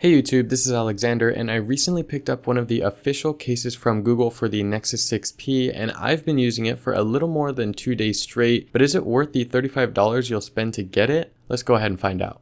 Hey YouTube, this is Alexander, and I recently picked up one of the official cases from Google for the Nexus 6P, and I've been using it for a little more than 2 days straight. But is it worth the $35 you'll spend to get it? Let's go ahead and find out.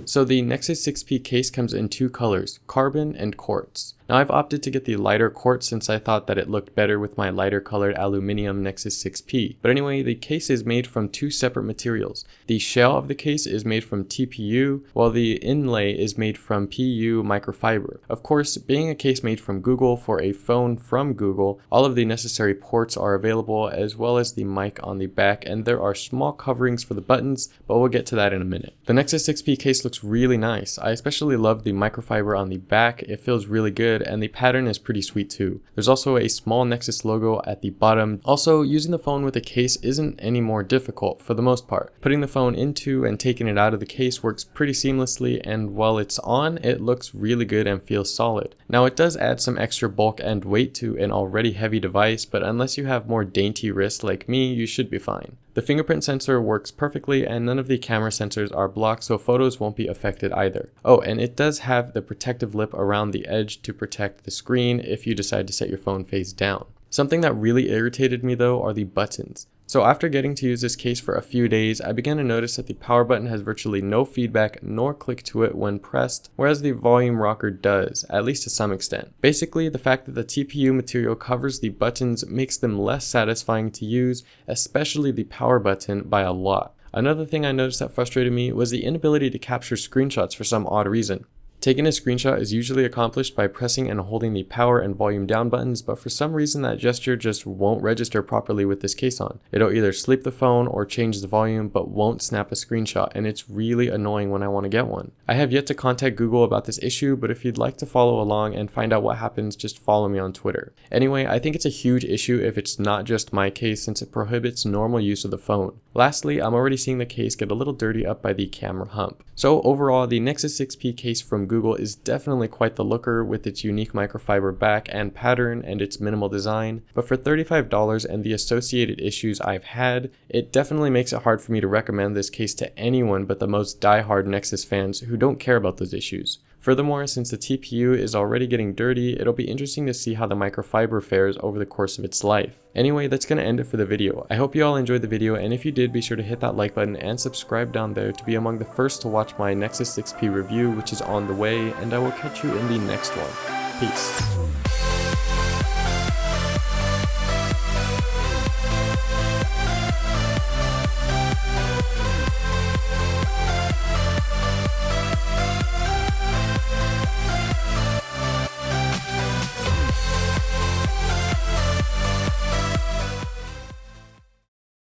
So the Nexus 6P case comes in two colors, carbon and quartz. Now I've opted to get the lighter quartz since I thought that it looked better with my lighter colored aluminum Nexus 6P. But anyway, the case is made from two separate materials. The shell of the case is made from TPU, while the inlay is made from PU microfiber. Of course, being a case made from Google for a phone from Google, all of the necessary ports are available as well as the mic on the back, and there are small coverings for the buttons, but we'll get to that in a minute. The Nexus 6P case looks really nice. I especially love the microfiber on the back. It feels really good, and the pattern is pretty sweet too. There's also a small Nexus logo at the bottom. Also, using the phone with a case isn't any more difficult for the most part. Putting the phone into and taking it out of the case works pretty seamlessly, and while it's on, it looks really good and feels solid. Now it does add some extra bulk and weight to an already heavy device, but unless you have more dainty wrists like me, you should be fine. The fingerprint sensor works perfectly, and none of the camera sensors are blocked, so photos won't be affected either. Oh, and it does have the protective lip around the edge to protect the screen if you decide to set your phone face down. Something that really irritated me though are the buttons. So after getting to use this case for a few days, I began to notice that the power button has virtually no feedback nor click to it when pressed, whereas the volume rocker does, at least to some extent. Basically, the fact that the TPU material covers the buttons makes them less satisfying to use, especially the power button, by a lot. Another thing I noticed that frustrated me was the inability to capture screenshots for some odd reason. Taking a screenshot is usually accomplished by pressing and holding the power and volume down buttons, but for some reason that gesture just won't register properly with this case on. It'll either sleep the phone or change the volume, but won't snap a screenshot, and it's really annoying when I want to get one. I have yet to contact Google about this issue, but if you'd like to follow along and find out what happens, just follow me on Twitter. Anyway, I think it's a huge issue if it's not just my case, since it prohibits normal use of the phone. Lastly, I'm already seeing the case get a little dirty up by the camera hump. So overall, the Nexus 6P case from Google is definitely quite the looker with its unique microfiber back and pattern and its minimal design, but for $35 and the associated issues I've had, it definitely makes it hard for me to recommend this case to anyone but the most die-hard Nexus fans who don't care about those issues. Furthermore, since the TPU is already getting dirty, it'll be interesting to see how the microfiber fares over the course of its life. Anyway, that's going to end it for the video. I hope you all enjoyed the video, and if you did, be sure to hit that like button and subscribe down there to be among the first to watch my Nexus 6P review, which is on the way, and I will catch you in the next one. Peace.